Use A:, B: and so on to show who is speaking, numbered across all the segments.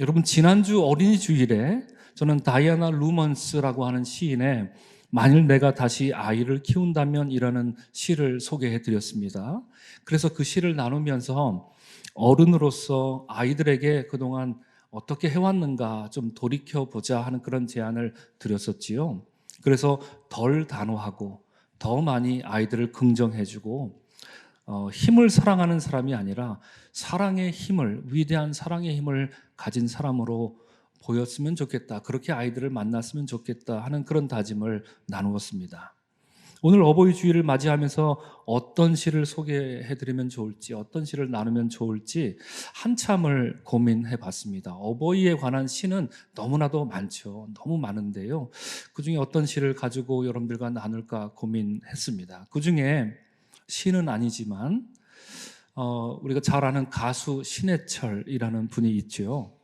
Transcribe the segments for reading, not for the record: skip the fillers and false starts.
A: 여러분, 지난주 어린이 주일에 저는 다이아나 루먼스라고 하는 시인의 만일 내가 다시 아이를 키운다면 이라는 시를 소개해 드렸습니다. 그래서 그 시를 나누면서 어른으로서 아이들에게 그동안 어떻게 해왔는가 좀 돌이켜보자 하는 그런 제안을 드렸었지요. 그래서 덜 단호하고 더 많이 아이들을 긍정해주고 힘을 사랑하는 사람이 아니라 사랑의 힘을, 위대한 사랑의 힘을 가진 사람으로 보였으면 좋겠다. 그렇게 아이들을 만났으면 좋겠다 하는 그런 다짐을 나누었습니다. 오늘 어버이 주일을 맞이하면서 어떤 시를 소개해드리면 좋을지, 어떤 시를 나누면 좋을지 한참을 고민해 봤습니다. 어버이에 관한 시는 너무나도 많죠. 너무 많은데요. 그 중에 어떤 시를 가지고 여러분들과 나눌까 고민했습니다. 그 중에 시는 아니지만 우리가 잘 아는 가수 신해철이라는 분이 있죠.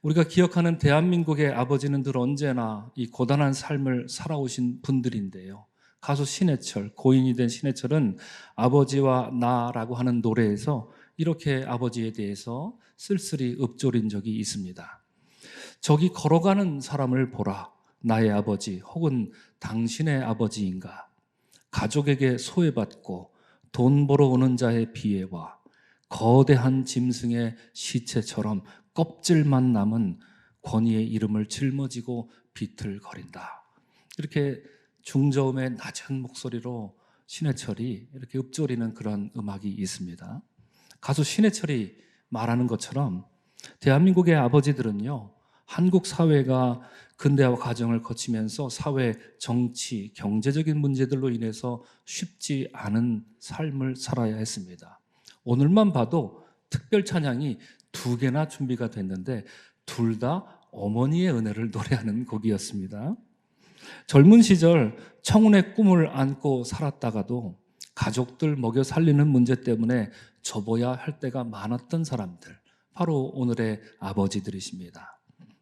A: 우리가 기억하는 대한민국의 아버지는 늘 언제나 이 고단한 삶을 살아오신 분들인데요. 가수 신해철, 고인이 된 신해철은 아버지와 나라고 하는 노래에서 이렇게 아버지에 대해서 쓸쓸히 읊조린 적이 있습니다. 저기 걸어가는 사람을 보라. 나의 아버지 혹은 당신의 아버지인가. 가족에게 소외받고 돈 벌어 오는 자의 비애와 거대한 짐승의 시체처럼 껍질만 남은 권위의 이름을 짊어지고 비틀거린다. 이렇게 중저음의 낮은 목소리로 신해철이 이렇게 읊조리는 그런 음악이 있습니다. 가수 신해철이 말하는 것처럼 대한민국의 아버지들은요, 한국 사회가 근대화 과정을 거치면서 사회, 정치, 경제적인 문제들로 인해서 쉽지 않은 삶을 살아야 했습니다. 오늘만 봐도 특별 찬양이 2개나 준비가 됐는데 둘 다 어머니의 은혜를 노래하는 곡이었습니다. 젊은 시절 청운의 꿈을 안고 살았다가도 가족들 먹여 살리는 문제 때문에 접어야 할 때가 많았던 사람들, 바로 오늘의 아버지들이십니다.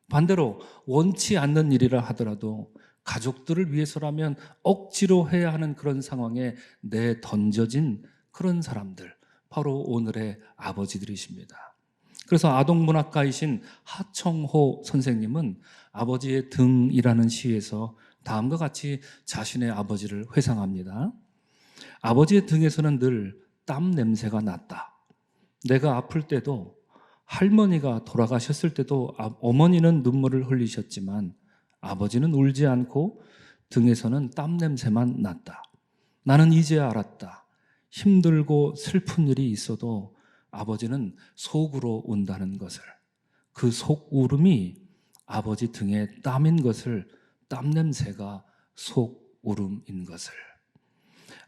A: 반대로 원치 않는 일이라 하더라도 가족들을 위해서라면 억지로 해야 하는 그런 상황에 내던져진 그런 사람들, 바로 오늘의 아버지들이십니다. 그래서 아동문학가이신 하청호 선생님은 아버지의 등이라는 시에서 다음과 같이 자신의 아버지를 회상합니다. 아버지의 등에서는 늘 땀 냄새가 났다. 내가 아플 때도, 할머니가 돌아가셨을 때도 어머니는 눈물을 흘리셨지만 아버지는 울지 않고 등에서는 땀 냄새만 났다. 나는 이제 알았다. 힘들고 슬픈 일이 있어도 아버지는 속으로 운다는 것을, 그 속 울음이 아버지 등에 땀인 것을, 땀 냄새가 속 울음인 것을.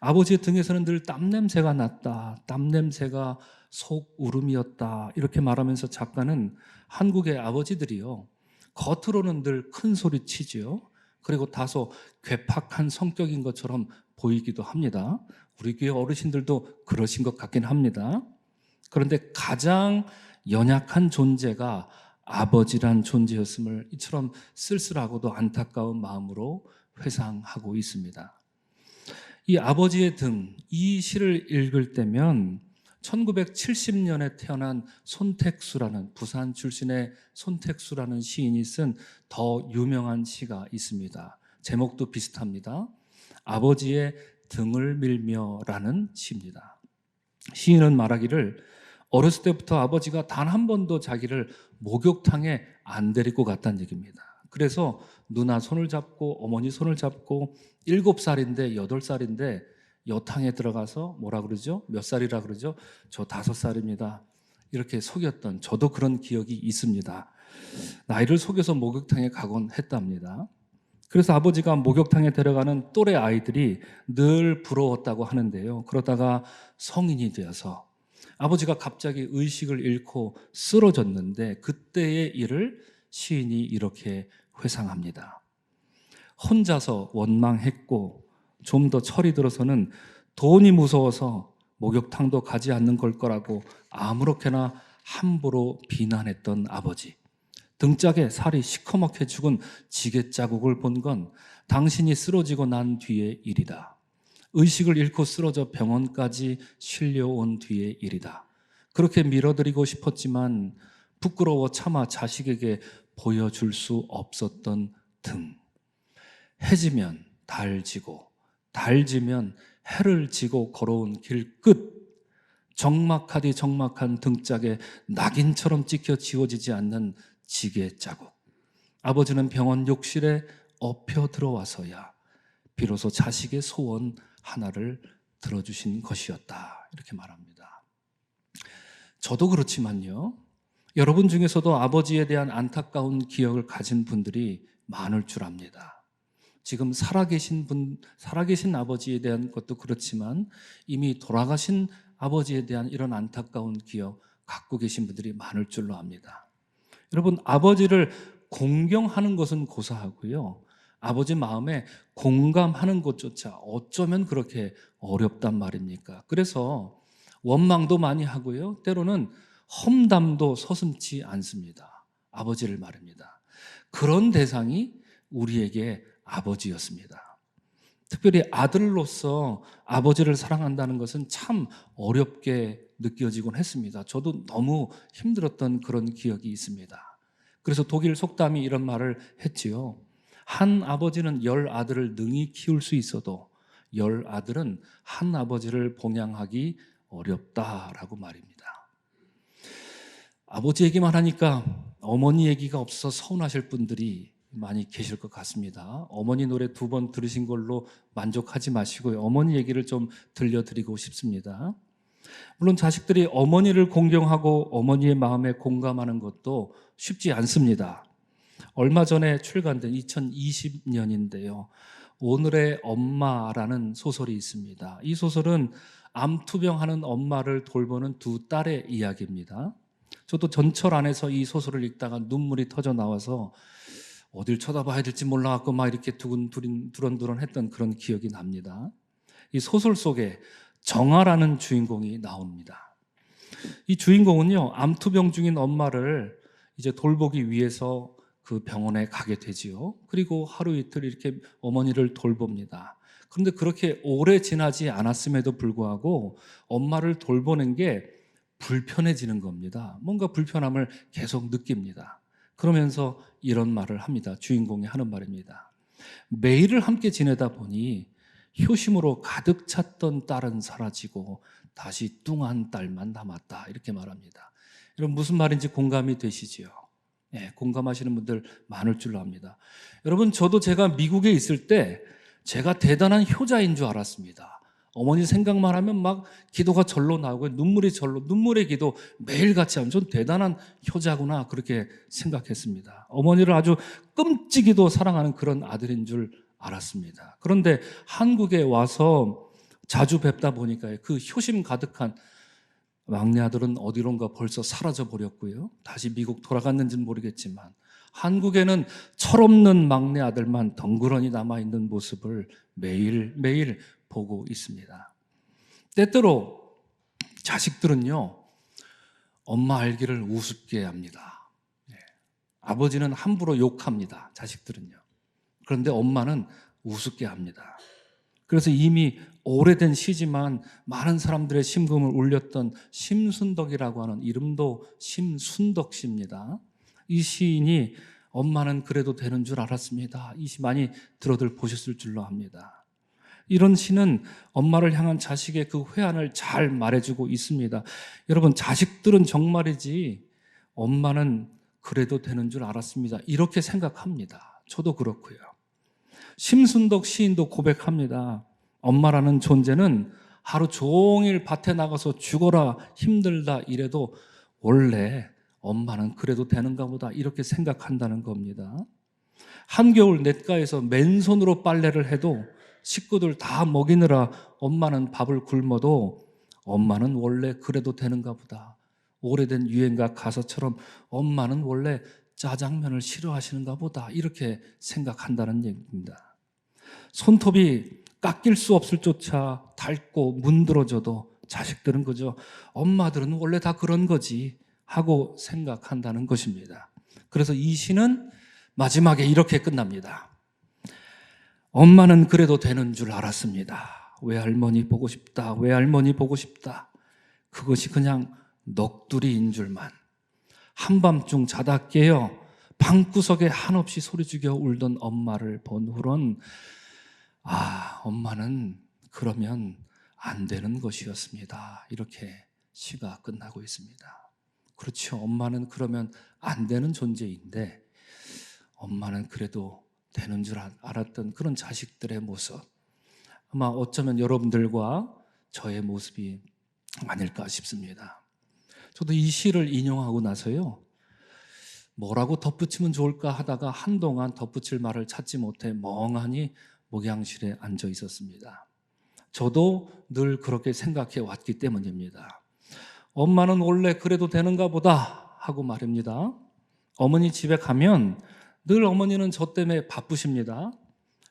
A: 아버지의 등에서는 늘 땀 냄새가 났다. 땀 냄새가 속 울음이었다. 이렇게 말하면서 작가는 한국의 아버지들이요, 겉으로는 늘 큰 소리 치지요. 그리고 다소 괴팍한 성격인 것처럼 보이기도 합니다. 우리 교회 어르신들도 그러신 것 같긴 합니다. 그런데 가장 연약한 존재가 아버지란 존재였음을 이처럼 쓸쓸하고도 안타까운 마음으로 회상하고 있습니다. 이 아버지의 등, 이 시를 읽을 때면 1970년에 태어난 손택수라는, 부산 출신의 손택수라는 시인이 쓴 더 유명한 시가 있습니다. 제목도 비슷합니다. 아버지의 등을 밀며라는 시입니다. 시인은 말하기를 어렸을 때부터 아버지가 단 한 번도 자기를 목욕탕에 안 데리고 갔다는 얘기입니다. 그래서 누나 손을 잡고 어머니 손을 잡고 7살인데 8살인데 여탕에 들어가서 뭐라 그러죠? 몇 살이라 그러죠? 저 5살입니다. 이렇게 속였던, 저도 그런 기억이 있습니다. 나이를 속여서 목욕탕에 가곤 했답니다. 그래서 아버지가 목욕탕에 데려가는 또래 아이들이 늘 부러웠다고 하는데요. 그러다가 성인이 되어서 아버지가 갑자기 의식을 잃고 쓰러졌는데 그때의 일을 시인이 이렇게 회상합니다. 혼자서 원망했고 좀 더 철이 들어서는 돈이 무서워서 목욕탕도 가지 않는 걸 거라고 아무렇게나 함부로 비난했던 아버지. 등짝에 살이 시커멓게 죽은 지게 자국을 본 건 당신이 쓰러지고 난 뒤의 일이다. 의식을 잃고 쓰러져 병원까지 실려온 뒤의 일이다. 그렇게 밀어드리고 싶었지만 부끄러워 차마 자식에게 보여줄 수 없었던 등. 해지면 달 지고 달 지면 해를 지고 걸어온 길 끝, 적막하디 적막한 등짝에 낙인처럼 찍혀 지워지지 않는 지게 자국. 아버지는 병원 욕실에 엎혀 들어와서야 비로소 자식의 소원 하나를 들어주신 것이었다, 이렇게 말합니다. 저도 그렇지만요, 여러분 중에서도 아버지에 대한 안타까운 기억을 가진 분들이 많을 줄 압니다. 지금 살아계신 아버지에 대한 것도 그렇지만 이미 돌아가신 아버지에 대한 이런 안타까운 기억 갖고 계신 분들이 많을 줄로 압니다. 여러분, 아버지를 공경하는 것은 고사하고요, 아버지 마음에 공감하는 것조차 어쩌면 그렇게 어렵단 말입니까? 그래서 원망도 많이 하고요, 때로는 험담도 서슴지 않습니다. 아버지를 말입니다. 그런 대상이 우리에게 아버지였습니다. 특별히 아들로서 아버지를 사랑한다는 것은 참 어렵게 느껴지곤 했습니다. 저도 너무 힘들었던 그런 기억이 있습니다. 그래서 독일 속담이 이런 말을 했지요. 한 아버지는 10 아들을 능히 키울 수 있어도 10 아들은 한 아버지를 봉양하기 어렵다라고 말입니다. 아버지 얘기만 하니까 어머니 얘기가 없어서 서운하실 분들이 많이 계실 것 같습니다. 어머니 노래 2번 들으신 걸로 만족하지 마시고요, 어머니 얘기를 좀 들려드리고 싶습니다. 물론 자식들이 어머니를 공경하고 어머니의 마음에 공감하는 것도 쉽지 않습니다. 얼마 전에 출간된 2020년인데요. 오늘의 엄마라는 소설이 있습니다. 이 소설은 암투병하는 엄마를 돌보는 2 딸의 이야기입니다. 저도 전철 안에서 이 소설을 읽다가 눈물이 터져 나와서 어딜 쳐다봐야 될지 몰라갖고 막 이렇게 두런두런 했던 그런 기억이 납니다. 이 소설 속에 정아라는 주인공이 나옵니다. 이 주인공은요, 암투병 중인 엄마를 이제 돌보기 위해서 그 병원에 가게 되지요. 그리고 하루 이틀 이렇게 어머니를 돌봅니다. 그런데 그렇게 오래 지나지 않았음에도 불구하고 엄마를 돌보는 게 불편해지는 겁니다. 뭔가 불편함을 계속 느낍니다. 그러면서 이런 말을 합니다. 주인공이 하는 말입니다. 매일을 함께 지내다 보니 효심으로 가득 찼던 딸은 사라지고 다시 뚱한 딸만 남았다, 이렇게 말합니다. 여러분, 무슨 말인지 공감이 되시지요? 네, 공감하시는 분들 많을 줄로 압니다. 여러분, 저도 제가 미국에 있을 때 제가 대단한 효자인 줄 알았습니다. 어머니 생각만 하면 막 기도가 절로 나오고 눈물의 기도 매일같이 하면 전 대단한 효자구나, 그렇게 생각했습니다. 어머니를 아주 끔찍이도 사랑하는 그런 아들인 줄 알았습니다. 그런데 한국에 와서 자주 뵙다 보니까 그 효심 가득한 막내 아들은 어디론가 벌써 사라져 버렸고요, 다시 미국 돌아갔는지는 모르겠지만 한국에는 철없는 막내 아들만 덩그러니 남아있는 모습을 매일매일 보고 있습니다. 때때로 자식들은요, 엄마 알기를 우습게 합니다. 아버지는 함부로 욕합니다, 자식들은요. 그런데 엄마는 우습게 합니다. 그래서 이미 오래된 시지만 많은 사람들의 심금을 울렸던 심순덕이라고 하는, 이름도 심순덕 씨입니다. 이 시인이 엄마는 그래도 되는 줄 알았습니다, 이 시 많이 들어들 보셨을 줄로 압니다. 이런 시는 엄마를 향한 자식의 그 회한을 잘 말해주고 있습니다. 여러분, 자식들은 정말이지 엄마는 그래도 되는 줄 알았습니다, 이렇게 생각합니다. 저도 그렇고요. 심순덕 시인도 고백합니다. 엄마라는 존재는 하루 종일 밭에 나가서 죽어라 힘들다 이래도 원래 엄마는 그래도 되는가 보다, 이렇게 생각한다는 겁니다. 한겨울 냇가에서 맨손으로 빨래를 해도 식구들 다 먹이느라 엄마는 밥을 굶어도 엄마는 원래 그래도 되는가 보다. 오래된 유행가 가사처럼 엄마는 원래 짜장면을 싫어하시는가 보다, 이렇게 생각한다는 얘기입니다. 손톱이 깎일 수 없을 쫓아 닳고 문드러져도 자식들은 그저 엄마들은 원래 다 그런 거지 하고 생각한다는 것입니다. 그래서 이 시는 마지막에 이렇게 끝납니다. 엄마는 그래도 되는 줄 알았습니다. 외할머니 보고 싶다, 외할머니 보고 싶다. 그것이 그냥 넋두리인 줄만. 한밤중 자다 깨어 방구석에 한없이 소리 죽여 울던 엄마를 본 후론 엄마는 그러면 안 되는 것이었습니다. 이렇게 시가 끝나고 있습니다. 그렇죠. 엄마는 그러면 안 되는 존재인데 엄마는 그래도 되는 줄 알았던 그런 자식들의 모습, 아마 어쩌면 여러분들과 저의 모습이 아닐까 싶습니다. 저도 이 시를 인용하고 나서요, 뭐라고 덧붙이면 좋을까 하다가 한동안 덧붙일 말을 찾지 못해 멍하니 목양실에 앉아 있었습니다. 저도 늘 그렇게 생각해 왔기 때문입니다. 엄마는 원래 그래도 되는가 보다 하고 말입니다. 어머니 집에 가면 늘 어머니는 저 때문에 바쁘십니다.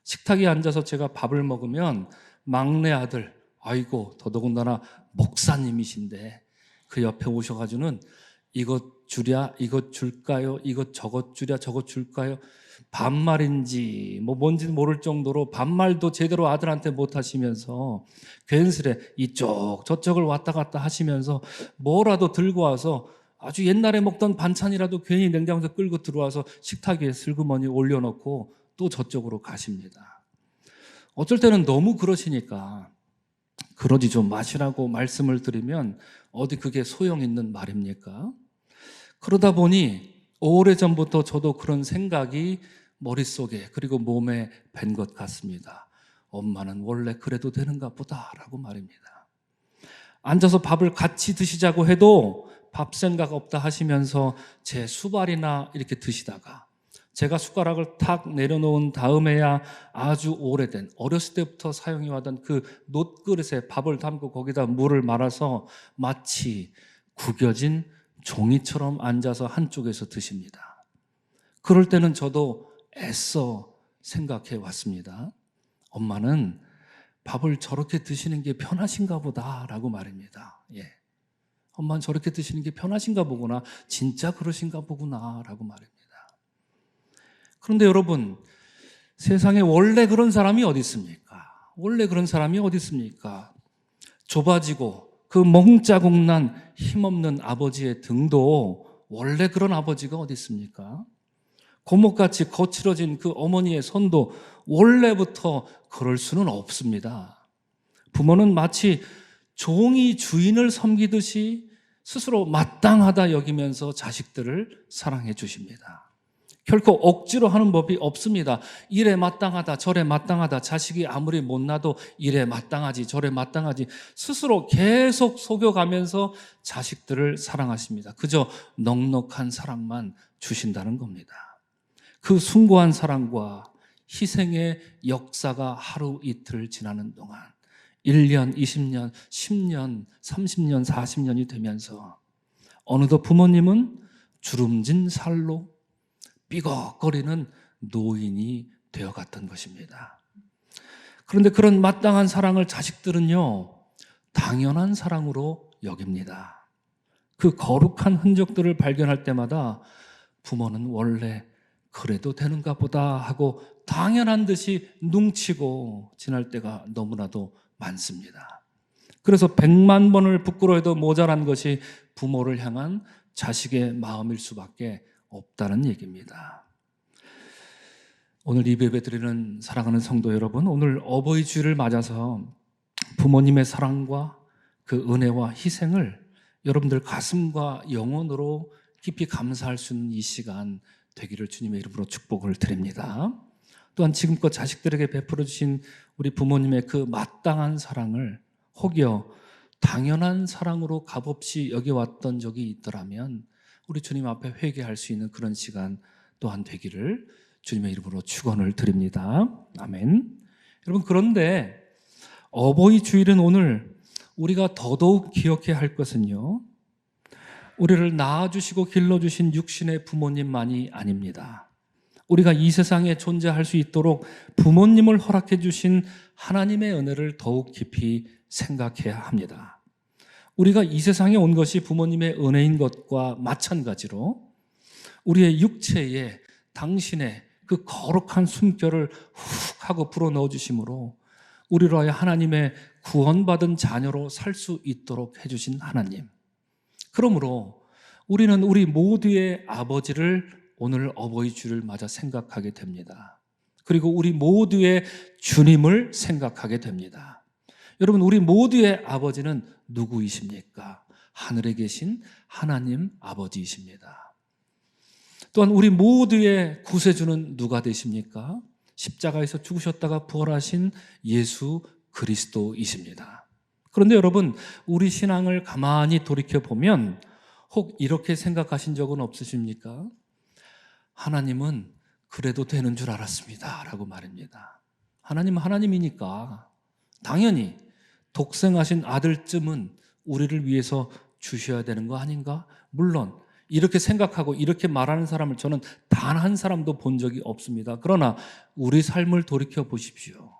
A: 식탁에 앉아서 제가 밥을 먹으면 막내 아들, 아이고 더더군다나 목사님이신데 그 옆에 오셔가지고는 이것 주랴, 이것 줄까요? 이것 저것 주랴, 저것 줄까요? 반말인지 뭔지 모를 정도로 반말도 제대로 아들한테 못 하시면서 괜스레 이쪽 저쪽을 왔다 갔다 하시면서 뭐라도 들고 와서 아주 옛날에 먹던 반찬이라도 괜히 냉장고에서 끌고 들어와서 식탁 위에 슬그머니 올려놓고 또 저쪽으로 가십니다. 어쩔 때는 너무 그러시니까 그러지 좀 마시라고 말씀을 드리면 어디 그게 소용 있는 말입니까? 그러다 보니 오래전부터 저도 그런 생각이 머릿속에 그리고 몸에 밴 것 같습니다. 엄마는 원래 그래도 되는가 보다라고 말입니다. 앉아서 밥을 같이 드시자고 해도 밥 생각 없다 하시면서 제 수발이나 이렇게 드시다가 제가 숟가락을 탁 내려놓은 다음에야 아주 오래된 어렸을 때부터 사용해왔던 그 놋그릇에 밥을 담고 거기다 물을 말아서 마치 구겨진 종이처럼 앉아서 한쪽에서 드십니다. 그럴 때는 저도 애써 생각해 왔습니다. 엄마는 밥을 저렇게 드시는 게 편하신가 보다라고 말입니다. 엄마는 저렇게 드시는 게 편하신가 보구나, 진짜 그러신가 보구나라고 말입니다. 그런데 여러분, 세상에 원래 그런 사람이 어디 있습니까? 원래 그런 사람이 어디 있습니까? 좁아지고 그 멍자국난 힘없는 아버지의 등도 원래 그런 아버지가 어디 있습니까? 고목같이 거칠어진 그 어머니의 손도 원래부터 그럴 수는 없습니다. 부모는 마치 종이 주인을 섬기듯이 스스로 마땅하다 여기면서 자식들을 사랑해 주십니다. 결코 억지로 하는 법이 없습니다. 이래 마땅하다 저래 마땅하다, 자식이 아무리 못나도 이래 마땅하지 저래 마땅하지 스스로 계속 속여가면서 자식들을 사랑하십니다. 그저 넉넉한 사랑만 주신다는 겁니다. 그 숭고한 사랑과 희생의 역사가 하루 이틀 지나는 동안 1년, 20년, 10년, 30년, 40년이 되면서 어느덧 부모님은 주름진 살로 삐걱거리는 노인이 되어갔던 것입니다. 그런데 그런 마땅한 사랑을 자식들은요, 당연한 사랑으로 여깁니다. 그 거룩한 흔적들을 발견할 때마다 부모는 원래 그래도 되는가 보다 하고 당연한 듯이 뭉치고 지날 때가 너무나도 많습니다. 그래서 100만 번을 부끄러워해도 모자란 것이 부모를 향한 자식의 마음일 수밖에 없다는 얘기입니다. 오늘 예배 드리는 사랑하는 성도 여러분, 오늘 어버이 주일을 맞아서 부모님의 사랑과 그 은혜와 희생을 여러분들 가슴과 영혼으로 깊이 감사할 수 있는 이 시간 되기를 주님의 이름으로 축복을 드립니다. 또한 지금껏 자식들에게 베풀어 주신 우리 부모님의 그 마땅한 사랑을 혹여 당연한 사랑으로 값없이 여겨왔던 적이 있더라면 우리 주님 앞에 회개할 수 있는 그런 시간 또한 되기를 주님의 이름으로 축원을 드립니다. 아멘. 여러분, 그런데 어버이 주일은 오늘 우리가 더더욱 기억해야 할 것은요, 우리를 낳아주시고 길러주신 육신의 부모님만이 아닙니다. 우리가 이 세상에 존재할 수 있도록 부모님을 허락해 주신 하나님의 은혜를 더욱 깊이 생각해야 합니다. 우리가 이 세상에 온 것이 부모님의 은혜인 것과 마찬가지로 우리의 육체에 당신의 그 거룩한 숨결을 훅 하고 불어넣어 주심으로 우리로 하여 하나님의 구원받은 자녀로 살 수 있도록 해주신 하나님. 그러므로 우리는 우리 모두의 아버지를 오늘 어버이 주를 맞아 생각하게 됩니다. 그리고 우리 모두의 주님을 생각하게 됩니다. 여러분, 우리 모두의 아버지는 누구이십니까? 하늘에 계신 하나님 아버지이십니다. 또한 우리 모두의 구세주는 누가 되십니까? 십자가에서 죽으셨다가 부활하신 예수 그리스도이십니다. 그런데 여러분, 우리 신앙을 가만히 돌이켜보면 혹 이렇게 생각하신 적은 없으십니까? 하나님은 그래도 되는 줄 알았습니다 라고 말합니다. 하나님은 하나님이니까 당연히 독생하신 아들쯤은 우리를 위해서 주셔야 되는 거 아닌가? 물론 이렇게 생각하고 이렇게 말하는 사람을 저는 단 한 사람도 본 적이 없습니다. 그러나 우리 삶을 돌이켜 보십시오.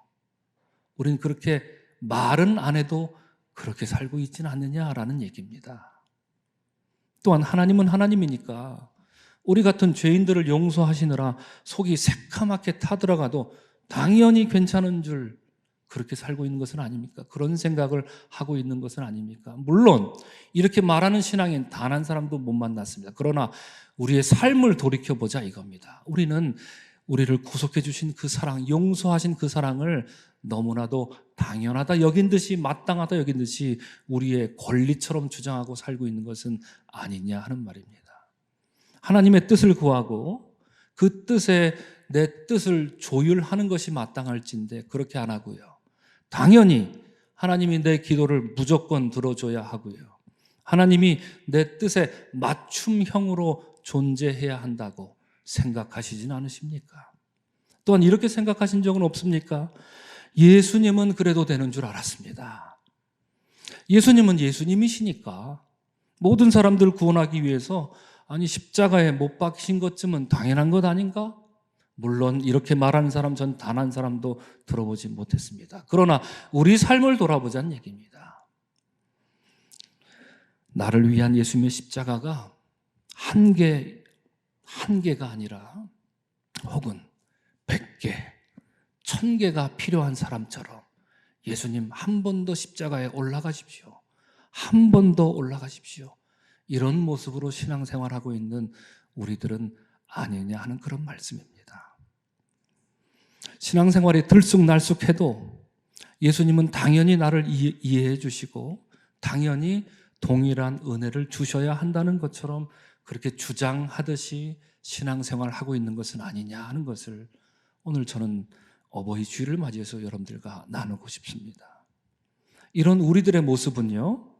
A: 우리는 그렇게 말은 안 해도 그렇게 살고 있지는 않느냐라는 얘기입니다. 또한 하나님은 하나님이니까 우리 같은 죄인들을 용서하시느라 속이 새카맣게 타들어가도 당연히 괜찮은 줄 그렇게 살고 있는 것은 아닙니까? 그런 생각을 하고 있는 것은 아닙니까? 물론 이렇게 말하는 신앙인 단 한 사람도 못 만났습니다. 그러나 우리의 삶을 돌이켜보자 이겁니다. 우리는 우리를 구속해 주신 그 사랑, 용서하신 그 사랑을 너무나도 당연하다 여긴 듯이, 마땅하다 여긴 듯이 우리의 권리처럼 주장하고 살고 있는 것은 아니냐 하는 말입니다. 하나님의 뜻을 구하고 그 뜻에 내 뜻을 조율하는 것이 마땅할진데 그렇게 안 하고요. 당연히 하나님이 내 기도를 무조건 들어줘야 하고요. 하나님이 내 뜻에 맞춤형으로 존재해야 한다고 생각하시진 않으십니까? 또한 이렇게 생각하신 적은 없습니까? 예수님은 그래도 되는 줄 알았습니다. 예수님은 예수님이시니까 모든 사람들 구원하기 위해서 아니 십자가에 못 박히신 것쯤은 당연한 것 아닌가? 물론 이렇게 말하는 사람 전 단 한 사람도 들어보지 못했습니다. 그러나 우리 삶을 돌아보자는 얘기입니다. 나를 위한 예수님의 십자가가 한 개가 아니라 혹은 100개, 1000개가 필요한 사람처럼 예수님 한 번 더 십자가에 올라가십시오. 한 번 더 올라가십시오. 이런 모습으로 신앙생활하고 있는 우리들은 아니냐 하는 그런 말씀입니다. 신앙생활이 들쑥날쑥해도 예수님은 당연히 나를 이해해 주시고 당연히 동일한 은혜를 주셔야 한다는 것처럼 그렇게 주장하듯이 신앙생활하고 있는 것은 아니냐 하는 것을 오늘 저는 어버이 주일을 맞이해서 여러분들과 나누고 싶습니다. 이런 우리들의 모습은요,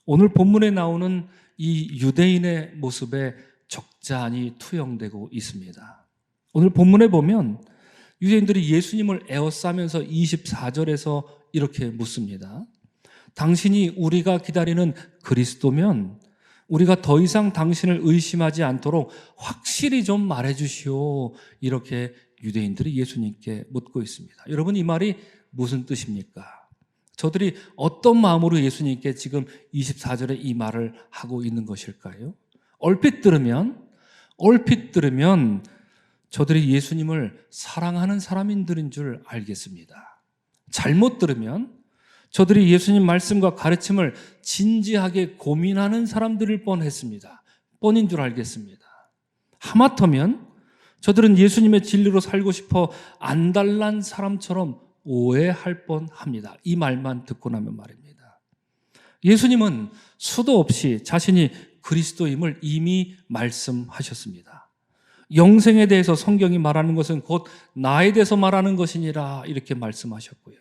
A: 오늘 본문에 나오는 이 유대인의 모습에 적잖이 투영되고 있습니다. 오늘 본문에 보면 유대인들이 예수님을 에워싸면서 24절에서 이렇게 묻습니다. 당신이 우리가 기다리는 그리스도면 우리가 더 이상 당신을 의심하지 않도록 확실히 좀 말해주시오. 이렇게 유대인들이 예수님께 묻고 있습니다. 여러분, 이 말이 무슨 뜻입니까? 저들이 어떤 마음으로 예수님께 지금 24절에 이 말을 하고 있는 것일까요? 얼핏 들으면 저들이 예수님을 사랑하는 사람들인 줄 알겠습니다. 잘못 들으면 저들이 예수님 말씀과 가르침을 진지하게 고민하는 사람들일 뻔했습니다. 뻔인 줄 알겠습니다. 하마터면 저들은 예수님의 진리로 살고 싶어 안달난 사람처럼 오해할 뻔합니다. 이 말만 듣고 나면 말입니다. 예수님은 수도 없이 자신이 그리스도임을 이미 말씀하셨습니다. 영생에 대해서 성경이 말하는 것은 곧 나에 대해서 말하는 것이니라 이렇게 말씀하셨고요.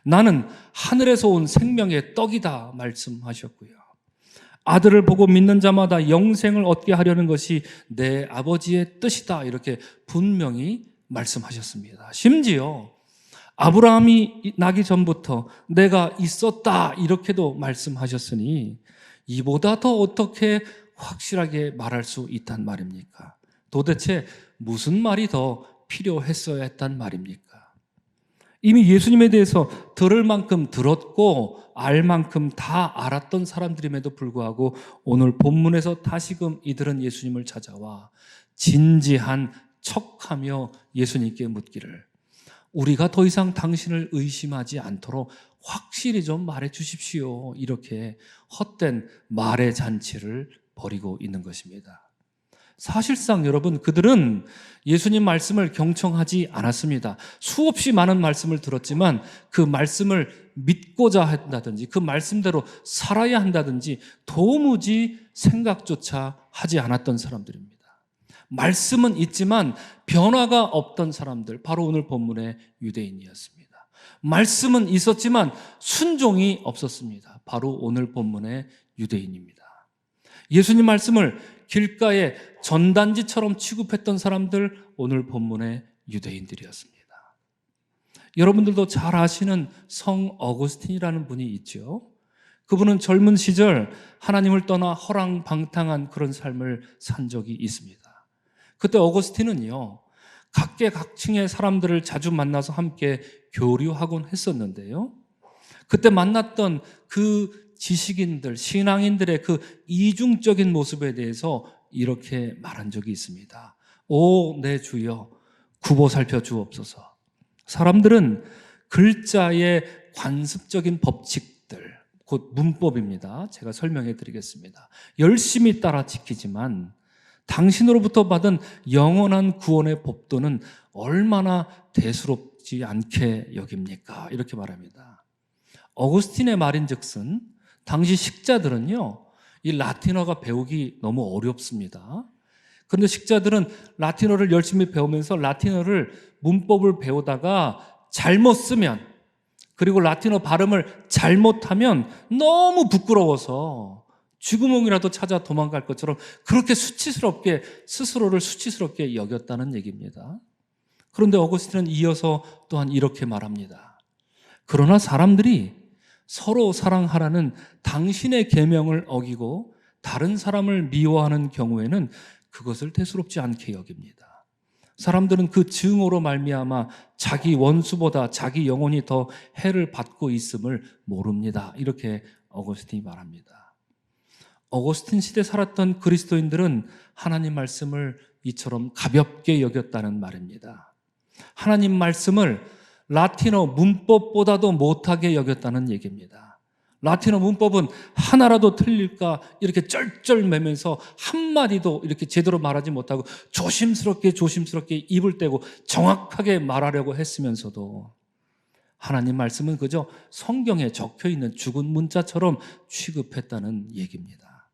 A: 나는 하늘에서 온 생명의 떡이다 말씀하셨고요. 아들을 보고 믿는 자마다 영생을 얻게 하려는 것이 내 아버지의 뜻이다 이렇게 분명히 말씀하셨습니다. 심지어 아브라함이 나기 전부터 내가 있었다 이렇게도 말씀하셨으니 이보다 더 어떻게 확실하게 말할 수 있단 말입니까? 도대체 무슨 말이 더 필요했어야 했단 말입니까? 이미 예수님에 대해서 들을 만큼 들었고 알 만큼 다 알았던 사람들임에도 불구하고 오늘 본문에서 다시금 이들은 예수님을 찾아와 진지한 척하며 예수님께 묻기를 우리가 더 이상 당신을 의심하지 않도록 확실히 좀 말해 주십시오. 이렇게 헛된 말의 잔치를 버리고 있는 것입니다. 사실상 여러분, 그들은 예수님 말씀을 경청하지 않았습니다. 수없이 많은 말씀을 들었지만 그 말씀을 믿고자 한다든지 그 말씀대로 살아야 한다든지 도무지 생각조차 하지 않았던 사람들입니다. 말씀은 있지만 변화가 없던 사람들, 바로 오늘 본문의 유대인이었습니다. 말씀은 있었지만 순종이 없었습니다. 바로 오늘 본문의 유대인입니다. 예수님 말씀을 길가에 전단지처럼 취급했던 사람들, 오늘 본문의 유대인들이었습니다. 여러분들도 잘 아시는 성 어거스틴이라는 분이 있죠. 그분은 젊은 시절 하나님을 떠나 허랑방탕한 그런 삶을 산 적이 있습니다. 그때 어거스틴은요, 각계각층의 사람들을 자주 만나서 함께 교류하곤 했었는데요. 그때 만났던 그 지식인들, 신앙인들의 그 이중적인 모습에 대해서 이렇게 말한 적이 있습니다. 오, 내 주여, 굽어 살펴 주옵소서. 사람들은 글자의 관습적인 법칙들, 곧 문법입니다. 제가 설명해 드리겠습니다. 열심히 따라 지키지만 당신으로부터 받은 영원한 구원의 법도는 얼마나 대수롭지 않게 여깁니까? 이렇게 말합니다. 어거스틴의 말인즉슨 당시 식자들은요, 이 라틴어가 배우기 너무 어렵습니다. 그런데 식자들은 라틴어를 열심히 배우면서 라틴어를 문법을 배우다가 잘못 쓰면, 그리고 라틴어 발음을 잘못하면 너무 부끄러워서 쥐구멍이라도 찾아 도망갈 것처럼 그렇게 수치스럽게, 스스로를 수치스럽게 여겼다는 얘기입니다. 그런데 어거스틴은 이어서 또한 이렇게 말합니다. 그러나 사람들이 서로 사랑하라는 당신의 계명을 어기고 다른 사람을 미워하는 경우에는 그것을 대수롭지 않게 여깁니다. 사람들은 그 증오로 말미암아 자기 원수보다 자기 영혼이 더 해를 받고 있음을 모릅니다. 이렇게 어거스틴이 말합니다. 어거스틴 시대 살았던 그리스도인들은 하나님 말씀을 이처럼 가볍게 여겼다는 말입니다. 하나님 말씀을 라틴어 문법보다도 못하게 여겼다는 얘기입니다. 라틴어 문법은 하나라도 틀릴까 이렇게 쩔쩔매면서 한마디도 이렇게 제대로 말하지 못하고 조심스럽게 입을 떼고 정확하게 말하려고 했으면서도 하나님 말씀은 그저 성경에 적혀있는 죽은 문자처럼 취급했다는 얘기입니다.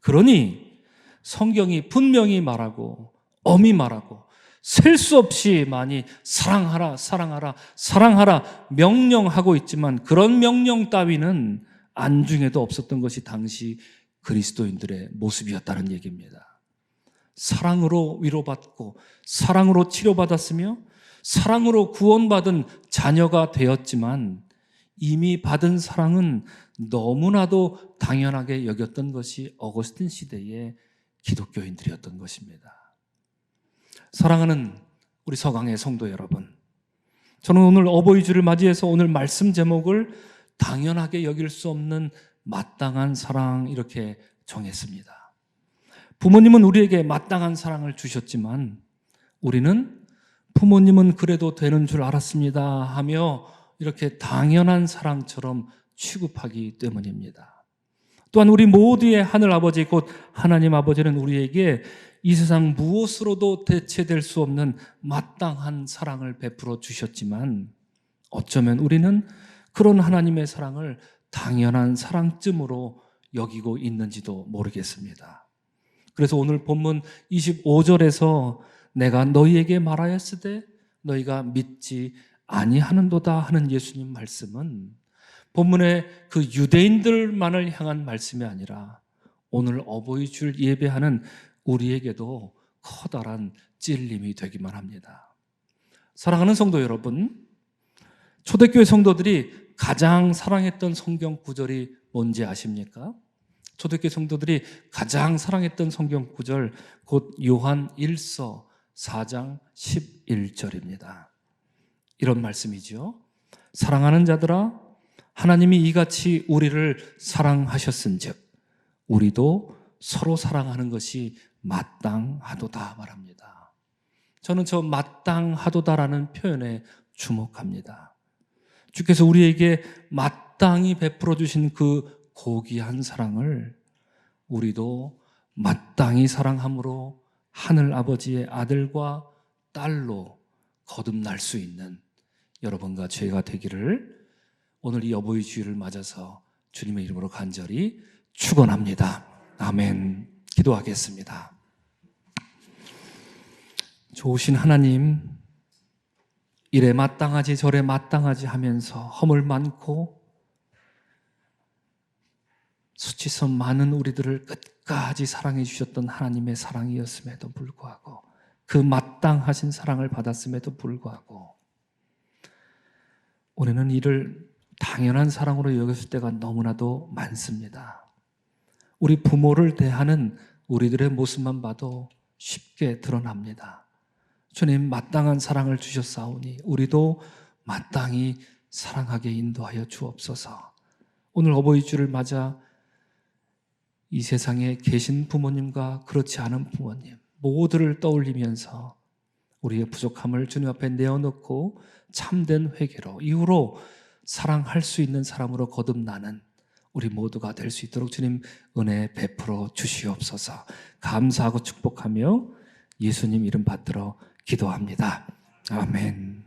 A: 그러니 성경이 분명히 말하고 엄히 말하고 셀 수 없이 많이 사랑하라, 사랑하라, 사랑하라 명령하고 있지만 그런 명령 따위는 안중에도 없었던 것이 당시 그리스도인들의 모습이었다는 얘기입니다. 사랑으로 위로받고 사랑으로 치료받았으며 사랑으로 구원받은 자녀가 되었지만 이미 받은 사랑은 너무나도 당연하게 여겼던 것이 어거스틴 시대의 기독교인들이었던 것입니다. 사랑하는 우리 서강의 성도 여러분, 저는 오늘 어버이주를 맞이해서 오늘 말씀 제목을 당연하게 여길 수 없는 마땅한 사랑 이렇게 정했습니다. 부모님은 우리에게 마땅한 사랑을 주셨지만 우리는 부모님은 그래도 되는 줄 알았습니다 하며 이렇게 당연한 사랑처럼 취급하기 때문입니다. 또한 우리 모두의 하늘 아버지 곧 하나님 아버지는 우리에게 이 세상 무엇으로도 대체될 수 없는 마땅한 사랑을 베풀어 주셨지만 어쩌면 우리는 그런 하나님의 사랑을 당연한 사랑쯤으로 여기고 있는지도 모르겠습니다. 그래서 오늘 본문 25절에서 내가 너희에게 말하였으되 너희가 믿지 아니하는도다 하는 예수님 말씀은 본문의 그 유대인들만을 향한 말씀이 아니라 오늘 어버이주일 예배하는 우리에게도 커다란 찔림이 되기만 합니다. 사랑하는 성도 여러분, 초대교회 성도들이 가장 사랑했던 성경 구절이 뭔지 아십니까? 초대교회 성도들이 가장 사랑했던 성경 구절 곧 요한 1서 4장 11절입니다. 이런 말씀이죠. 사랑하는 자들아, 하나님이 이같이 우리를 사랑하셨은즉 우리도 서로 사랑하는 것이 마땅하도다 말합니다. 저는 저 마땅하도다라는 표현에 주목합니다. 주께서 우리에게 마땅히 베풀어 주신 그 고귀한 사랑을 우리도 마땅히 사랑함으로 하늘 아버지의 아들과 딸로 거듭날 수 있는 여러분과 제가 되기를 오늘 이 어버이 주일을 맞아서 주님의 이름으로 간절히 축원합니다. 아멘. 기도하겠습니다. 좋으신 하나님, 이래 마땅하지 저래 마땅하지 하면서 허물 많고 수치성 많은 우리들을 끝까지 사랑해 주셨던 하나님의 사랑이었음에도 불구하고, 그 마땅하신 사랑을 받았음에도 불구하고 우리는 이를 당연한 사랑으로 여겼을 때가 너무나도 많습니다. 우리 부모를 대하는 우리들의 모습만 봐도 쉽게 드러납니다. 주님, 마땅한 사랑을 주셨사오니 우리도 마땅히 사랑하게 인도하여 주옵소서. 오늘 어버이 주를 맞아 이 세상에 계신 부모님과 그렇지 않은 부모님 모두를 떠올리면서 우리의 부족함을 주님 앞에 내어놓고 참된 회개로 이후로 사랑할 수 있는 사람으로 거듭나는 우리 모두가 될 수 있도록 주님 은혜 베풀어 주시옵소서. 감사하고 축복하며 예수님 이름 받들어 기도합니다. 아멘.